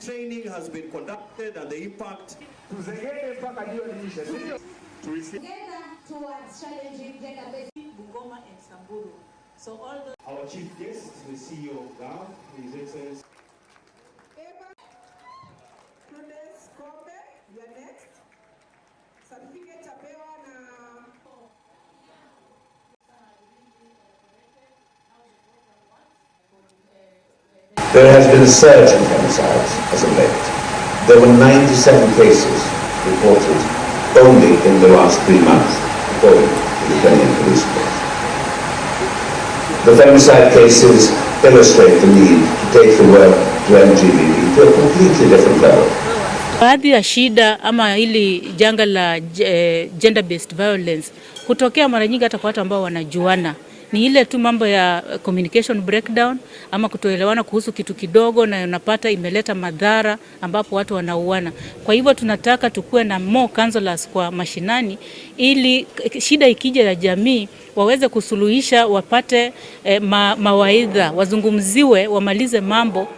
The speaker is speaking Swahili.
training has been conducted and the impact. Together towards challenging gender-based Bungoma and Samburu. So all the our chief guest is the CEO of GAV, His Excellency. Prudence Kobe, you're next. Certificate chapewa na There has been a surge in femicides as of late. There were 97 cases reported only in the last 3 months, according to the Kenyan Police Force. The femicide cases illustrate the need to take the work to LGBT to a completely different level. Baadhi ya shida ama hili janga la gender based violence kutokea mara nyingi hata kwa watu ambao wanajuana. Ni ile tu mambo ya communication breakdown ama kutoelewana kuhusu kitu kidogo na unapata imeleta madhara ambapo watu wanauana. Kwa hivyo tunataka tukue na more counselors kwa mashinani ili shida ikija ya jamii waweze kusuluhisha, wapate mawaidha, wazungumziwe, wamalize mambo